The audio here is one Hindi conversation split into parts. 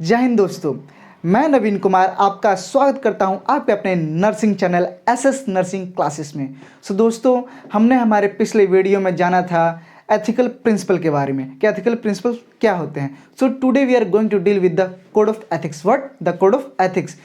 जय हिंद दोस्तों, मैं नवीन कुमार आपका स्वागत करता हूं आपके अपने nursing channel SS nursing classes में। दोस्तों, हमने हमारे पिछले वीडियो में जाना था एथिकल प्रिंसिपल के बारे में कि एथिकल प्रिंसिपल क्या होते हैं। Today we are going to deal with the code of ethics. What the code of ethics?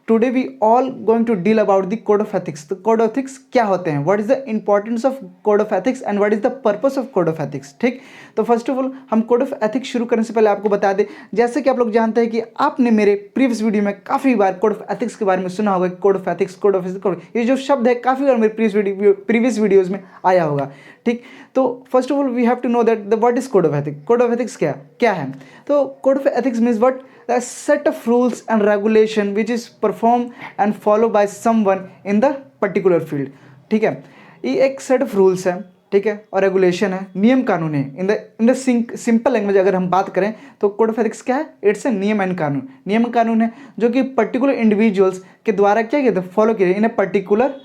Today we all going to deal about the code of ethics. तो कोड ऑफ एथिक्स क्या होते हैं, what is the importance of code of ethics and what is the purpose of code of ethics. ठीक, तो फर्स्ट ऑफ ऑल हम कोड ऑफ एथिक्स शुरू करने से पहले आपको बता दें, जैसे कि आप लोग जानते हैं कि आपने मेरे प्रीवियस वीडियो में काफ़ी बार कोड ऑफ एथिक्स के बारे में सुना होगा। Code of ethics, code of ethics, ये जो शब्द है काफ़ी बार मेरे प्रीवियस वीडियोज़ में आया होगा। ठीक, तो first of all we have to know that the what is code of ethics. Code of ethics क्या है? तो code of ethics means what a set of rules and regulation which is performed and followed by someone in the particular field। ठीक है, ये एक सेट ऑफ रूल्स है, ठीक है, और रेगुलेशन है, नियम कानून है। इन द सिंपल लैंग्वेज अगर हम बात करें तो कोड ऑफ एथिक्स क्या है? इट्स ए नियम एंड कानून। नियम कानून है जो कि पर्टिकुलर इंडिविजुअल्स के द्वारा क्या किया था, फॉलो किया इन ए पर्टिकुलर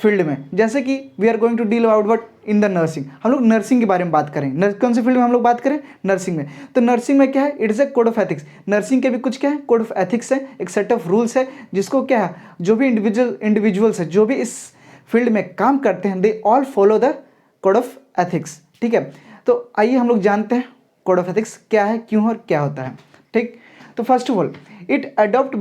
फील्ड में। जैसे कि we are going to deal about what in the nursing. हम लोग नर्सिंग के बारे में बात करें। कौन से फील्ड में हम लोग बात करें? नर्सिंग में। तो नर्सिंग में क्या है? It is a code of ethics. Nursing के भी कुछ क्या है? कोड ऑफ एथिक्स है, एक सेट ऑफ रूल्स है जिसको क्या है, जो भी इंडिविजुअल्स है, जो भी इस फील्ड में काम करते हैं, they all follow the code of ethics. ठीक है, तो आइए हम लोग जानते हैं कोड ऑफ एथिक्स क्या है, क्यों और क्या होता है। ठीक, तो first of all it adopt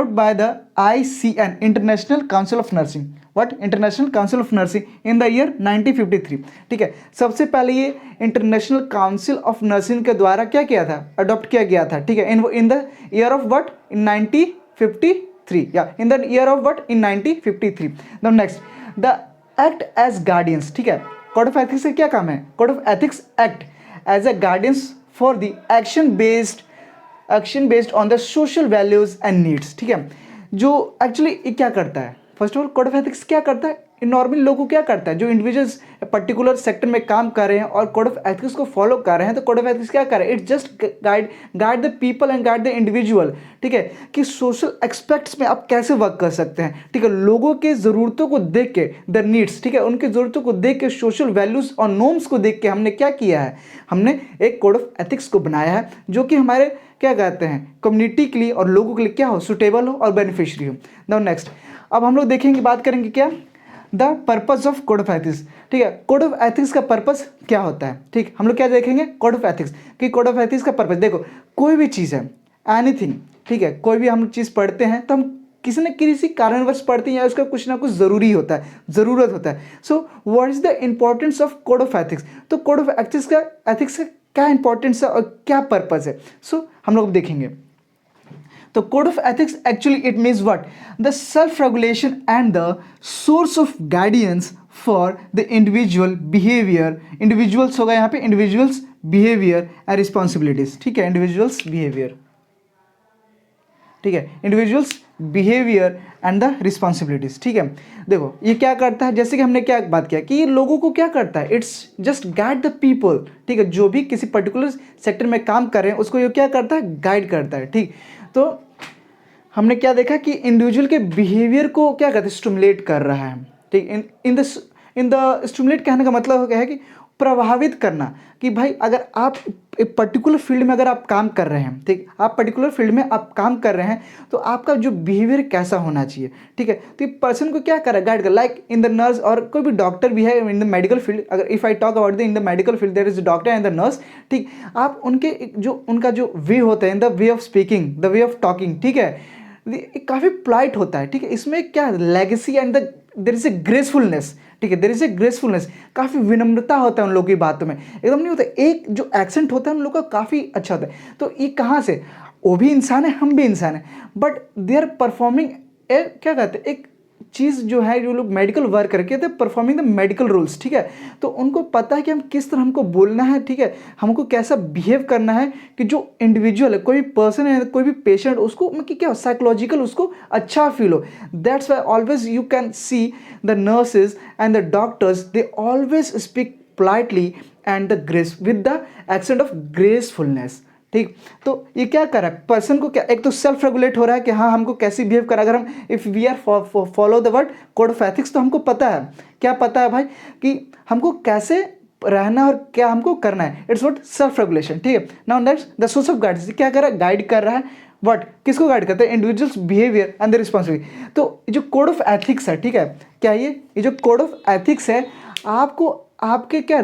by the ICN, international council of nursing. What? International council of nursing in the year 1953। ठीक है, सबसे पहले ये इंटरनेशनल काउंसिल ऑफ नर्सिंग के द्वारा क्या किया था, अडॉप्ट किया गया था। ठीक है, in the year of what, in 1953, या in the year of what, in 1953। The next, the act as guardians. ठीक है, कोड ऑफ एथिक्स से क्या काम है? Code of ethics act as a guardians for the action based on the social values and needs. ठीक है, जो एक्चुअली ये क्या करता है, first of all code of ethics क्या करता है, नॉर्मल लोगों को क्या करता है, जो इंडिविजुअल्स पर्टिकुलर सेक्टर में काम कर रहे हैं और कोड ऑफ एथिक्स को फॉलो कर रहे हैं, तो कोड ऑफ एथिक्स क्या कर रहा है? It's just guide the people and guide the individual. ठीक है, कि सोशल एक्सपेक्ट्स में आप कैसे वर्क कर सकते हैं। ठीक है, लोगों के ज़रूरतों को देख के, द नीड्स, ठीक है, उनकी ज़रूरतों को देख के, सोशल वैल्यूज़ और नॉर्म्स को देख के हमने क्या किया है, हमने एक कोड ऑफ एथिक्स को बनाया है जो कि हमारे क्या कहते हैं, कम्युनिटी के लिए और लोगों के लिए क्या हो, सुटेबल हो और बेनिफिशियरी हो। नाउ नेक्स्ट, अब हम लोग देखेंगे, बात करेंगे क्या, the purpose of code of ethics. ठीक है, कोड ऑफ एथिक्स का पर्पस क्या होता है। ठीक, हम लोग क्या देखेंगे, कोड ऑफ एथिक्स कि कोड ऑफ एथिक्स का पर्पस। देखो, कोई भी चीज़ है, एनीथिंग, ठीक है, कोई भी हम चीज़ पढ़ते हैं तो हम किसी न किसी कारणवश पढ़ते हैं या उसका कुछ ना कुछ ज़रूरी होता है, ज़रूरत होता है। So what is the importance of code of ethics? तो कोड ऑफ एथिक्स का क्या इंपॉर्टेंस है और क्या पर्पस है, हम लोग देखेंगे। तो code of ethics actually it means what, the self regulation and the source of guidance for the individual behaviour. Individuals होगा यहाँ पे, इंडिविजुअल्स बिहेवियर एंड रिस्पॉन्सिबिलिटीज। ठीक है, इंडिविजुअल्स बिहेवियर, ठीक है, individuals behaviour and the responsibilities. ठीक है, देखो ये क्या करता है, जैसे कि हमने क्या बात किया कि ये लोगों को क्या करता है, it's just guide the people. ठीक है, जो भी किसी पर्टिकुलर सेक्टर में काम कर रहे हैं उसको ये क्या करता है, गाइड करता है। ठीक, तो हमने क्या देखा कि इंडिविजुअल के बिहेवियर को क्या कहते हैं, स्टिमुलेट कर रहा है। ठीक, इन द स्टिमुलेट कहने का मतलब क्या है कि प्रभावित करना, कि भाई अगर आप एक पर्टिकुलर फील्ड में अगर आप काम कर रहे हैं, ठीक, आप पर्टिकुलर फील्ड में आप काम कर रहे हैं तो आपका जो बिहेवियर कैसा होना चाहिए। ठीक है, तो ये पर्सन को क्या कर रहा है, गाइड कर, लाइक इन द नर्स, और कोई भी डॉक्टर भी है इन द मेडिकल फील्ड। अगर if I talk about the in the medical field, there is doctor and the nurse. ठीक, आप उनका जो वे होता है, in the way of speaking, the way of talking, ठीक है, काफ़ी पोलाइट होता है। ठीक है, इसमें क्या legacy and the there is a gracefulness. ठीक है, देयर इज ए ग्रेसफुलनेस, काफ़ी विनम्रता होता है उन लोगों की बातों में, एकदम नहीं होता, एक जो एक्सेंट होता है उन लोगों का काफ़ी अच्छा होता है। तो ये कहाँ से, वो भी इंसान है, हम भी इंसान हैं, बट दे आर परफॉर्मिंग क्या कहते हैं, एक चीज़ जो है, जो लोग मेडिकल वर्क करके थे, परफॉर्मिंग द मेडिकल रूल्स। ठीक है, तो उनको पता है कि हम किस तरह हमको बोलना है, ठीक है, हमको कैसा बिहेव करना है, कि जो इंडिविजुअल है, कोई भी पर्सन है, कोई भी पेशेंट, उसको मतलब क्या साइकोलॉजिकल उसको अच्छा फील हो। That's why always you can see the nurses and the doctors, they always speak politely and the grace with the accent of gracefulness. ठीक, तो ये क्या कर रहा है, पर्सन को क्या, एक तो सेल्फ रेगुलेट हो रहा है कि हाँ हमको कैसे बिहेव करा। अगर हम if we are follow the word code of ethics, तो हमको पता है, क्या पता है भाई, कि हमको कैसे रहना और क्या हमको करना है, इट्स व्हाट सेल्फ रेगुलेशन, ठीक है। Now next the source of guidance, क्या कर रहा है, गाइड कर रहा है, व्हाट, किसको गाइड करता है, individuals behaviour and the responsibility. तो जो कोड ऑफ एथिक्स है, ठीक है, क्या ये जो कोड ऑफ एथिक्स है आपको आपके क्या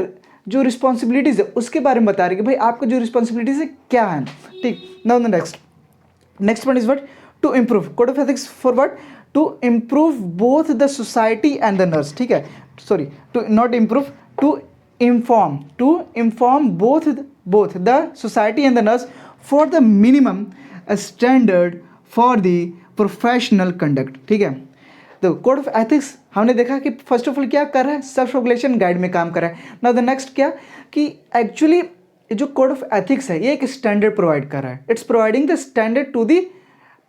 जो रिस्पॉन्सिबिलिटीज है उसके बारे में बता रही है कि भाई आपका जो रिस्पॉन्सिबिलिटीज है क्या है, ठीक। Now the next point is what, to improve code of ethics for what, to improve both the society and the nurse, ठीक है, sorry to not improve, to inform both the society and the nurse for the minimum standard for the professional conduct, ठीक है। तो कोड ऑफ एथिक्स हमने देखा कि फर्स्ट ऑफ ऑल क्या कर रहा है, सेल्फ रेगुलेशन गाइड में काम कर रहा है। नाउ द नेक्स्ट क्या कि एक्चुअली जो कोड ऑफ एथिक्स है ये एक स्टैंडर्ड प्रोवाइड कर रहा है, it's providing the standard to the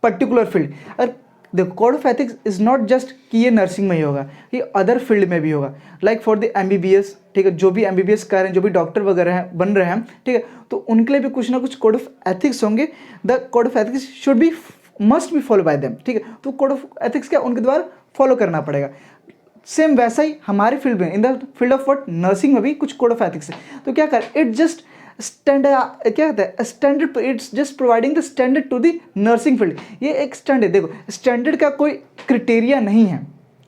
particular field. और देखो code of ethics is not just कि ये नर्सिंग में ही होगा, ये अदर फील्ड में भी होगा, लाइक फॉर द MBBS, ठीक है, जो भी MBBS कर रहे हैं, जो भी डॉक्टर वगैरह हैं बन रहे हैं, ठीक है, तो उनके लिए भी कुछ ना कुछ कोड ऑफ एथिक्स होंगे। The code of ethics should be must be follow by them, ठीक है। तो कोड ऑफ एथिक्स क्या उनके द्वारा फॉलो करना पड़ेगा। सेम वैसा ही हमारे फील्ड में, in the field of what, nursing में भी कुछ कोड ऑफ एथिक्स है। तो क्या कर, इट जस्ट स्टैंडर्ड, क्या कहता है, standard, it's just providing the standard to the nursing field. ये एक स्टैंडर्ड, देखो स्टैंडर्ड का कोई क्राइटेरिया नहीं है,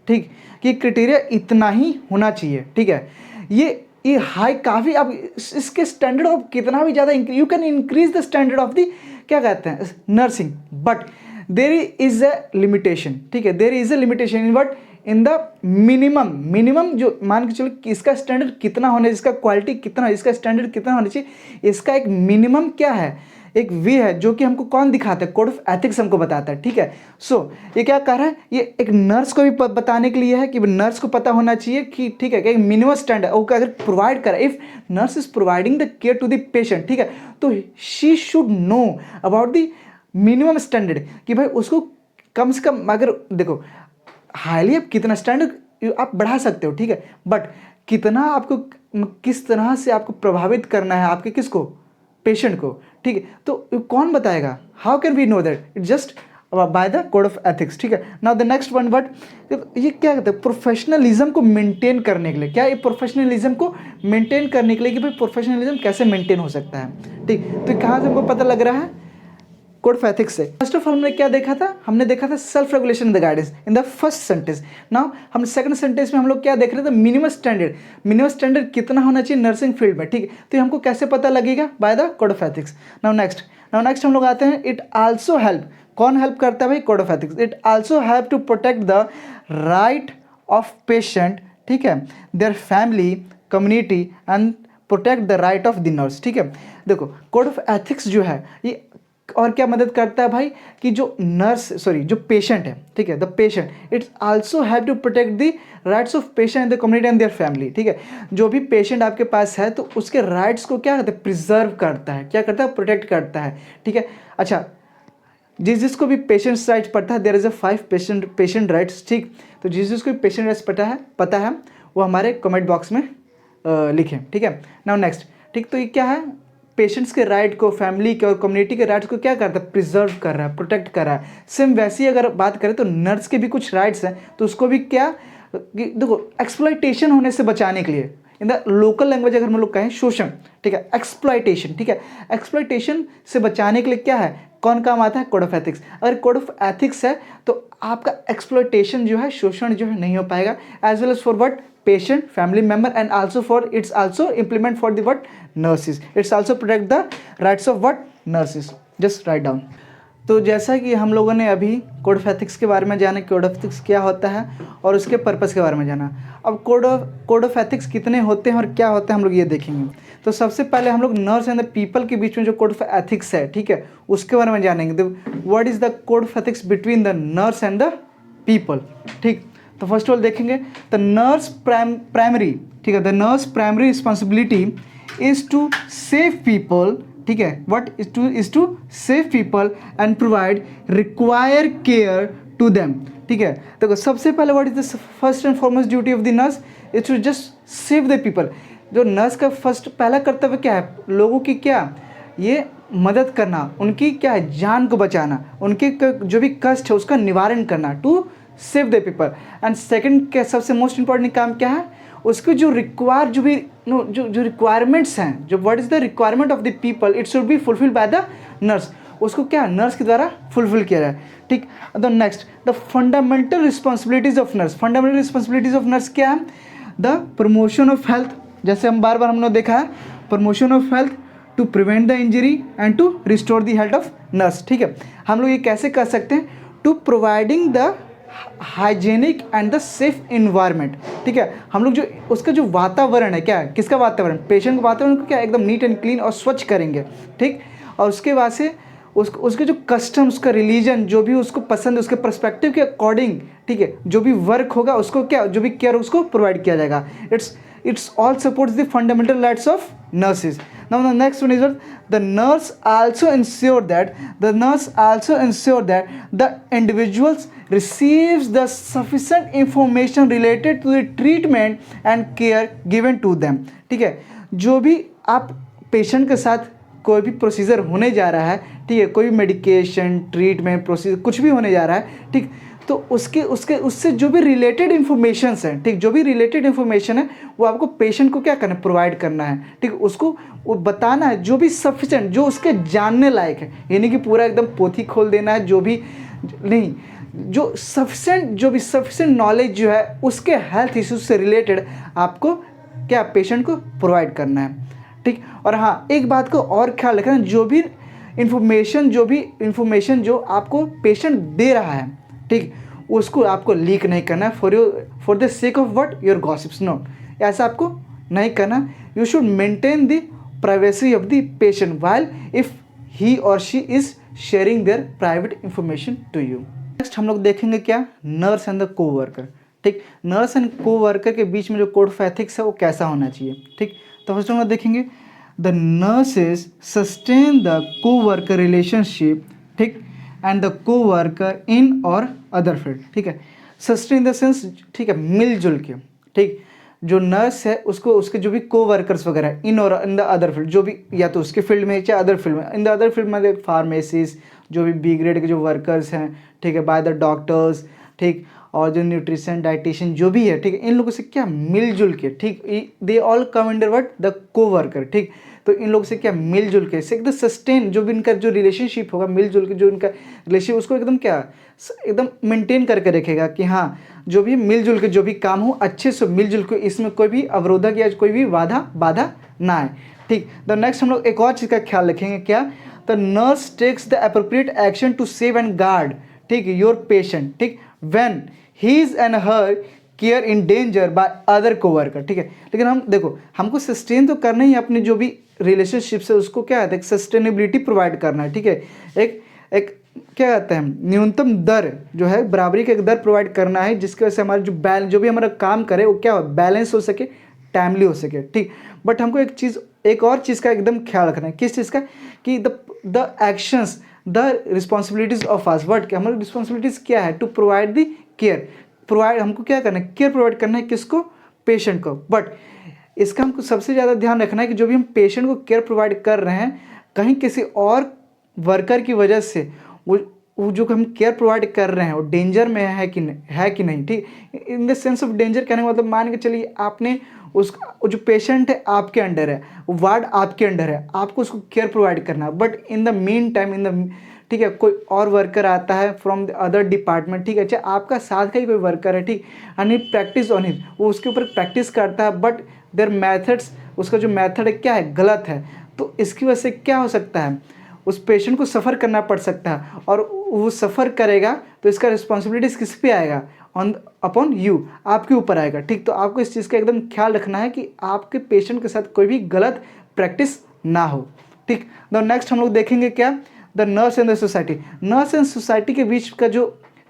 ठीक, कि क्राइटेरिया इतना ही होना चाहिए, ठीक है। ये हाई काफ़ी, अब इसके स्टैंडर्ड ऑफ कितना भी ज़्यादा you can increase the standard of the क्या कहते हैं nursing, but there is a limitation, ठीक है, there is a limitation in what, in the minimum जो मान के चलो कि इसका स्टैंडर्ड कितना होना चाहिए, इसका क्वालिटी कितना, इसका स्टैंडर्ड कितना होना चाहिए, इसका एक मिनिमम क्या है, एक वे है जो कि हमको कौन दिखाता है, कोड ऑफ एथिक्स हमको बताता है, ठीक है। सो ये क्या कर रहा है, ये एक नर्स को भी बताने के लिए है कि नर्स को पता होना चाहिए कि ठीक है कि मिनिमम स्टैंडर्ड वो अगर प्रोवाइड करे, if nurse is providing the care to the patient, ठीक है, तो she should know about the minimum standard, कि भाई उसको कम से कम, अगर देखो हाईली आप कितना स्टैंडर्ड आप बढ़ा सकते हो, ठीक है, बट कितना आपको किस तरह से आपको प्रभावित करना है आपके किसको, पेशेंट को, ठीक है, तो कौन बताएगा, how can we know that, it just by the code of ethics, ठीक है। Now the next one, but ये क्या कहते हैं, प्रोफेशनलिज्म को मेंटेन करने के लिए, क्या ये प्रोफेशनलिज्म को मेंटेन करने के लिए कि भाई प्रोफेशनलिज्म कैसे मेंटेन हो सकता है, ठीक, तो कहाँ से हमको पता लग रहा है, कोड ऑफ एथिक्स से। फर्स्ट ऑफ ऑल हमने क्या देखा था, हमने देखा था self regulation the guidance in the first sentence. Now हम सेकंड सेंटेंस में हम लोग क्या देख रहे थे, मिनिमम स्टैंडर्ड कितना होना चाहिए नर्सिंग फील्ड में, ठीक है, तो हमको कैसे पता लगेगा, by the code of ethics. Now next हम लोग आते हैं, इट आल्सो हेल्प, कौन हेल्प करता है भाई, code of ethics, it also help to protect the right of patient, ठीक है, their family, community and protect the right of the nurse, ठीक है। देखो कोड ऑफ एथिक्स जो है ये और क्या मदद करता है भाई, कि जो जो पेशेंट है, ठीक है, the patient, it's also have to protect the rights of patient the community and their family, ठीक है, जो भी पेशेंट आपके पास है तो उसके राइट्स को क्या करता है, प्रिजर्व करता है, क्या करता है, प्रोटेक्ट करता है, ठीक है। अच्छा, जिसको भी पेशेंट्स राइट्स पता है, there is a 5 patient rights, ठीक, तो जिसको भी पेशेंट राइट्स पता है वो हमारे कमेंट बॉक्स में लिखें, ठीक है। नाउ नेक्स्ट, ठीक, तो ये क्या है, पेशेंट्स के राइट को, फैमिली के और कम्युनिटी के राइट्स को क्या करता है, प्रिजर्व कर रहा है, प्रोटेक्ट कर रहा है। सेम वैसी अगर बात करें तो नर्स के भी कुछ राइट्स हैं, तो उसको भी क्या, देखो एक्सप्लॉयटेशन होने से बचाने के लिए, इन द लोकल लैंग्वेज अगर हम लोग कहें शोषण, ठीक है, एक्सप्लॉयटेशन, ठीक है, एक्सप्लॉयटेशन से बचाने के लिए क्या है, कौन काम आता है, कोड ऑफ एथिक्स। अगर कोड ऑफ एथिक्स है तो आपका एक्सप्लॉयटेशन जो है, शोषण जो है नहीं हो पाएगा, as well as for what, patient, family member, and also for it's also implement for the what, nurses, it's also protect the rights of what, nurses, just write down। तो जैसा कि हम लोगों ने अभी कोड ऑफ एथिक्स के बारे में जाना, कोड ऑफ एथिक्स क्या होता है और उसके पर्पस के बारे में जाना। अब कोड ऑफ एथिक्स कितने होते हैं और क्या होते हैं हम लोग ये देखेंगे। तो सबसे पहले हम लोग नर्स एंड द पीपल के बीच में जो कोड ऑफ एथिक्स है, ठीक है, उसके बारे में जानेंगे। What is the code of ethics between the nurse and the people, ठीक। तो फर्स्ट ऑफ ऑल देखेंगे द नर्स प्राइमरी, ठीक है, the nurse primary responsibility is to save people, ठीक है, what is to save people and provide require care to them, ठीक है। देखो सबसे पहले what is the first and foremost duty of the nurse is to just save the people. जो नर्स का पहला कर्तव्य क्या है, लोगों की क्या, ये मदद करना, उनकी क्या है, जान को बचाना, उनके जो भी कष्ट है उसका निवारण करना, to save the people. And second क्या सबसे मोस्ट इंपॉर्टेंट काम क्या है, उसको जो रिक्वायर जो भी जो रिक्वायरमेंट्स हैं, जो what is the requirement of the people, it should be fulfil by the nurse, उसको क्या नर्स के द्वारा फुलफिल किया जाए। ठीक, the next the fundamental responsibilities of nurse. Fundamental responsibilities of nurse क्या है? द प्रमोशन ऑफ हेल्थ, जैसे हम बार बार हमने देखा है, promotion of health, to prevent the injury and to restore the health of nurse. ठीक है, हम लोग ये कैसे कर सकते हैं? To providing the hygienic and the safe environment. ठीक है, हम लोग जो उसका जो वातावरण है, क्या है, किसका वातावरण, पेशेंट का वातावरण को क्या एकदम नीट एंड क्लीन और स्वच्छ करेंगे। ठीक, और उसके बाद से उसके जो कस्टम, उसका रिलीजन, जो भी उसको पसंद है, उसके पर्सपेक्टिव के अकॉर्डिंग, ठीक है, जो भी वर्क होगा उसको क्या, जो भी केयर उसको प्रोवाइड किया जाएगा। It's all supports the fundamental rights of nurses. Now the next one is what the nurse also ensure that the individuals receives the sufficient information related to the treatment and care given to them. ठीक है, जो भी आप पेशेंट के साथ कोई भी प्रोसीजर होने जा रहा है, ठीक है, कोई भी मेडिकेशन, ट्रीटमेंट, प्रोसीजर कुछ भी होने जा रहा है, ठीक, तो उससे जो भी रिलेटेड इन्फॉर्मेशंस हैं, ठीक, जो भी रिलेटेड इन्फॉर्मेशन है वो आपको पेशेंट को क्या करना है, प्रोवाइड करना है। ठीक, उसको वो बताना है जो भी सफिशेंट, जो उसके जानने लायक है, यानी कि पूरा एकदम पोथी खोल देना है, जो भी नहीं, जो सफिशेंट नॉलेज जो है उसके हेल्थ इश्यूज से रिलेटेड आपको क्या पेशेंट को प्रोवाइड करना है। ठीक, और हाँ, एक बात को और ख्याल रखना, जो भी इंफॉर्मेशन जो आपको पेशेंट दे रहा है, ठीक, उसको आपको लीक नहीं करना for the sake of what, your gossips. No, ऐसा आपको नहीं करना। You should maintain the privacy of the patient while if he और she is sharing their private information to you. Next हम लोग देखेंगे क्या, नर्स एंड द कोवर्कर। ठीक, नर्स एंड कोवर्कर के बीच में जो कोड ऑफ एथिक्स है वो कैसा होना चाहिए। ठीक, तो फर्स्ट हम लोग देखेंगे the nurses sustain the co-worker relationship, ठीक, एंड द कोवर्कर इन और अदर फील्ड। ठीक है, सस्टेन इन द सेंस, ठीक है, मिलजुल के। ठीक, जो नर्स है उसको उसके जो भी कोवर्कर्स वगैरह है, इन और इन द अदर फील्ड, जो भी या तो उसके फील्ड में चाहे अदर फील्ड में, इन द अदर फील्ड में फार्मेसीज, जो भी बी ग्रेड के जो वर्कर्स हैं, ठीक है, बाय द डॉक्टर्स, ठीक, और जो न्यूट्रिशन डाइटिशियन जो भी है, ठीक है, इन लोगों से क्या मिलजुल के, ठीक, they all come under what, the coworker. ठीक, तो इन लोगों से क्या मिलजुल के एकदम सस्टेन, जो भी इनका जो रिलेशनशिप होगा, मिलजुल के जो इनका रिलेशनशिप, उसको एकदम क्या एकदम मेंटेन करके रखेगा कि हाँ, जो भी मिलजुल के जो भी काम हो अच्छे से मिलजुल के, इसमें कोई भी अवरोधक या कोई भी बाधा ना आए। ठीक, द नेक्स्ट हम लोग एक और चीज़ का ख्याल रखेंगे, क्या, the nurse takes the appropriate action to save and guard, ठीक, योर पेशेंट, ठीक, when his and her care in danger by other coworker. ठीक है, लेकिन हम देखो, हमको सस्टेन तो करना ही अपने जो भी रिलेशनशिप से, उसको क्या कहते हैं, सस्टेनेबिलिटी प्रोवाइड करना है। ठीक है, एक क्या कहते हैं, न्यूनतम दर जो है, बराबरी का एक दर प्रोवाइड करना है, जिसकी वजह से हमारा जो भी हमारा काम करे वो क्या हो, बैलेंस हो सके, टाइमली हो सके। ठीक, बट हमको एक और चीज़ का एकदम ख्याल रखना है। किस चीज़ का? कि the actions, the responsibilities of us, what, हमारी रिस्पॉन्सिबिलिटीज क्या है, to provide the care, provide, हमको क्या करना है, केयर प्रोवाइड करना है, किसको, पेशेंट को। बट इसका हमको सबसे ज़्यादा ध्यान रखना है कि जो भी हम पेशेंट को केयर प्रोवाइड कर रहे हैं, कहीं किसी और वर्कर की वजह से वो जो हम केयर प्रोवाइड कर रहे हैं वो डेंजर में है कि नहीं। ठीक, in the sense of danger कहने का मतलब, मान के चलिए आपने जो पेशेंट है आपके अंडर है, वार्ड आपके अंडर है, आपको उसको केयर प्रोवाइड करना है, but in the mean time, ठीक है, कोई और वर्कर आता है फ्रॉम द अदर डिपार्टमेंट, ठीक है, चाहे आपका साथ का ही कोई वर्कर है, ठीक, एंड प्रैक्टिस ऑन हिट, वो उसके ऊपर प्रैक्टिस करता है, बट देयर मेथड्स, उसका जो मेथड है क्या है, गलत है, तो इसकी वजह से क्या हो सकता है, उस पेशेंट को सफ़र करना पड़ सकता है, और वो सफ़र करेगा तो इसका रिस्पॉन्सिबिलिटीज़ किस पे आएगा, अपॉन यू, आपके ऊपर आएगा। ठीक, तो आपको इस चीज़ का एकदम ख्याल रखना है कि आपके पेशेंट के साथ कोई भी गलत प्रैक्टिस ना हो। ठीक, तो नेक्स्ट हम लोग देखेंगे क्या, the nurse and the society. Nurse and society के बीच का जो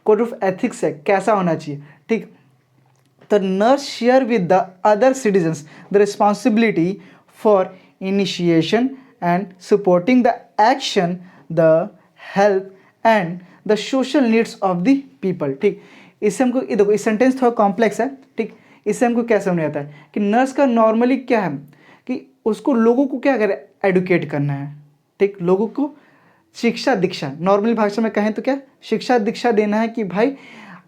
कोड ऑफ एथिक्स है कैसा होना चाहिए। ठीक, the nurse share with the other citizens the responsibility for initiation and supporting the action, the help and the social needs of the people। ठीक, इससे हमको देखो, इस सेंटेंस थोड़ा कॉम्प्लेक्स है। ठीक, इससे हमको क्या समझ आता है कि नर्स का नॉर्मली क्या है कि उसको लोगों को क्या करे, एडुकेट करना है। ठीक, लोगों को शिक्षा दीक्षा, नॉर्मली भाषा में कहें तो क्या, शिक्षा दीक्षा देना है कि भाई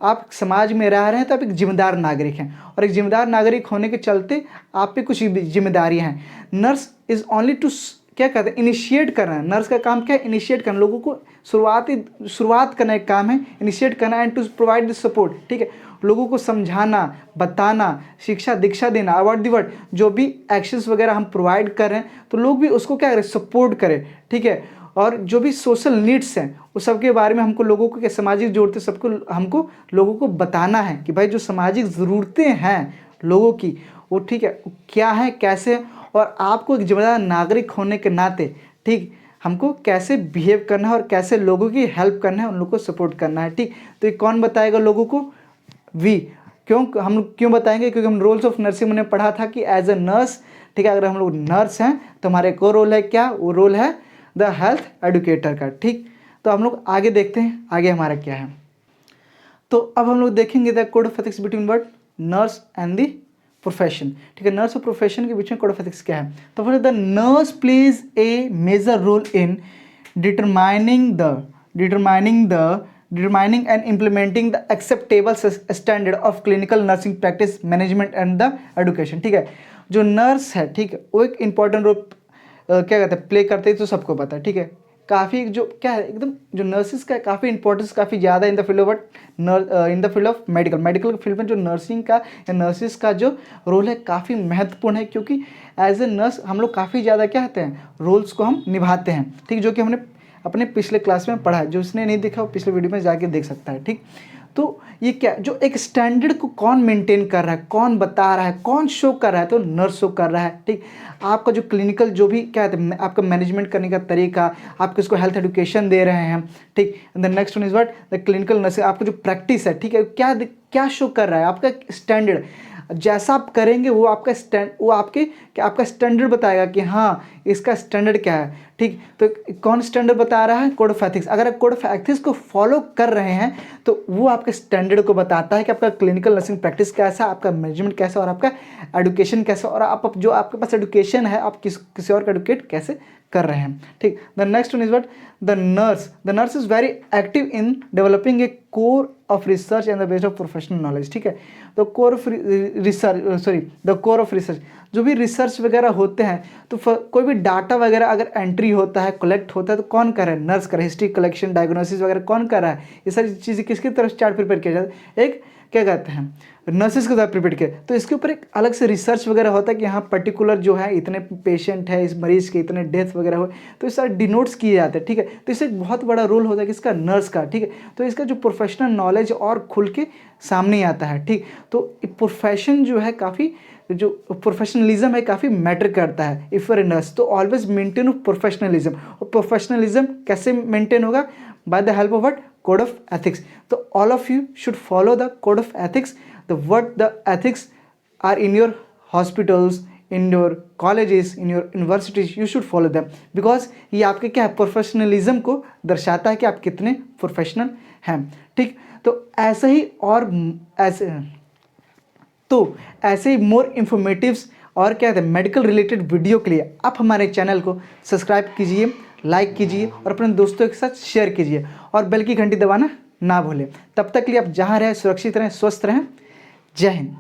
आप समाज में रह रहे हैं तो आप एक जिम्मेदार नागरिक हैं, और एक जिम्मेदार नागरिक होने के चलते आप पे कुछ जिम्मेदारियाँ हैं। नर्स इज़ ओनली टू क्या कहते हैं, इनिशिएट करना। नर्स का काम क्या है, इनिशिएट करना, लोगों को शुरुआत करना एक काम है, इनिशिएट करना and to provide the support, ठीक है। लोगों को समझाना, बताना, शिक्षा दीक्षा देना, अबाउट दी वर्ड, जो भी एक्शंस वगैरह हम प्रोवाइड कर रहे हैं तो लोग भी उसको क्या करें, सपोर्ट करें, ठीक है। और जो भी सोशल नीड्स हैं उस सब के बारे में हमको लोगों को, क्या सामाजिक ज़रूरतें सबको हमको लोगों को बताना है कि भाई जो सामाजिक ज़रूरतें हैं लोगों की वो ठीक है क्या है, कैसे है, और आपको एक जिम्मेदार नागरिक होने के नाते ठीक हमको कैसे बिहेव करना है और कैसे लोगों की हेल्प करना है, उन लोगों को सपोर्ट करना है, ठीक। तो ये कौन बताएगा लोगों को, वी। हम क्यों बताएंगे, क्योंकि हम रोल्स ऑफ नर्सिंग में पढ़ा था कि एज अ नर्स, ठीक है, अगर हम लोग नर्स हैं तो हमारा एक और रोल है, क्या वो रोल है, द हेल्थ एडुकेटर का, ठीक। तो हम लोग आगे देखते हैं आगे हमारा क्या है। तो अब हम लोग देखेंगे the code of ethics between word nurse and the profession, ठीक है। नर्स और प्रोफेशन के बीच में कोड ऑफ एथिक्स क्या है। तो फिर the nurse plays a major role in determining and implementing the acceptable standard of clinical nursing practice management and the education, ठीक है। जो नर्स है, ठीक है, वो एक इंपॉर्टेंट रोल क्या कहते हैं प्ले करते हैं, तो सबको पता है, ठीक है। काफ़ी जो क्या है एकदम जो नर्सिस का काफ़ी इंपॉर्टेंस काफ़ी ज़्यादा in the field of in the field of medical के फील्ड में जो नर्सिंग का या नर्सिस का जो रोल है काफ़ी महत्वपूर्ण है, क्योंकि एज ए नर्स हम लोग काफ़ी ज़्यादा क्या कहते हैं रोल्स को हम निभाते हैं, ठीक, जो कि हमने अपने पिछले क्लास में पढ़ा है। जो उसने नहीं देखा वो पिछले वीडियो में जाके देख सकता है, ठीक। तो ये क्या जो एक स्टैंडर्ड को कौन मेंटेन कर रहा है, कौन बता रहा है, कौन शो कर रहा है, तो नर्स शो कर रहा है, ठीक। आपका जो क्लिनिकल जो भी क्या कहते हैं आपका मैनेजमेंट करने का तरीका, आप किसको हेल्थ एजुकेशन दे रहे हैं, ठीक। The next one is what the clinical nursing, आपका जो प्रैक्टिस है, ठीक है, क्या क्या शो कर रहा है, आपका स्टैंडर्ड जैसा आप करेंगे वो आपका स्टैंडर्ड बताएगा कि हाँ इसका स्टैंडर्ड क्या है, ठीक। तो कौन स्टैंडर्ड बता रहा है, कोड ऑफ एथिक्स। अगर आप कोड ऑफ एथिक्स को फॉलो कर रहे हैं तो वो आपके स्टैंडर्ड को बताता है कि आपका क्लिनिकल नर्सिंग प्रैक्टिस कैसा, आपका मैनेजमेंट कैसा और आपका एडुकेशन कैसा, और आप जो आपके पास एडुकेशन है आप किसी और का एडुकेट कैसे कर रहे हैं, ठीक। The next one is what the nurse is very active in developing a core of research and the base of professional knowledge, ठीक है। तो कोर ऑफ रिसर्च जो भी रिसर्च वगैरह होते हैं, तो कोई भी डाटा वगैरह अगर एंट्री होता है, कलेक्ट होता है, तो कौन कर रहा है, नर्स कर रहा है। हिस्ट्री कलेक्शन, डायग्नोसिस वगैरह कौन कर रहा है, ये सारी चीज़ें किसकी तरफ चार्ट प्रिपेयर किया जाता है, एक क्या कहते हैं नर्सिस के द्वारा प्रिपेयर किया। तो इसके ऊपर एक अलग से रिसर्च वगैरह होता है कि यहाँ पर्टिकुलर जो है इतने पेशेंट है, इस मरीज़ के इतने डेथ वगैरह हुए, तो इस सारे डिनोट्स किए जाते हैं, ठीक है। तो इससे एक बहुत बड़ा रोल होता है किसका, नर्स का, ठीक है। तो इसका जो प्रोफेशनल नॉलेज और खुल के सामने आता है, ठीक। तो प्रोफेशन जो है काफ़ी जो प्रोफेशनलिज्म है काफ़ी मैटर करता है इफ़ यूर ए नर्स। तो ऑलवेज मेंटेन प्रोफेशनलिज्म, और प्रोफेशनलिज्म कैसे मेंटेन होगा, by the help of what code of ethics. तो all of you should follow the code of ethics, what the ethics are in your hospitals, in your colleges, in your universities, you should follow them, because ये आपके क्या है प्रोफेशनलिज्म को दर्शाता है कि आप कितने प्रोफेशनल हैं, ठीक। तो ऐसे ही और ऐसे ही मोर इन्फॉर्मेटिव्स और क्या कहते हैं मेडिकल रिलेटेड वीडियो के लिए आप हमारे चैनल को सब्सक्राइब कीजिए, लाइक कीजिए और अपने दोस्तों के साथ शेयर कीजिए, और बेल की घंटी दबाना ना भूलें। तब तक के लिए आप जहाँ रहें सुरक्षित रहें, स्वस्थ रहें। जय हिंद।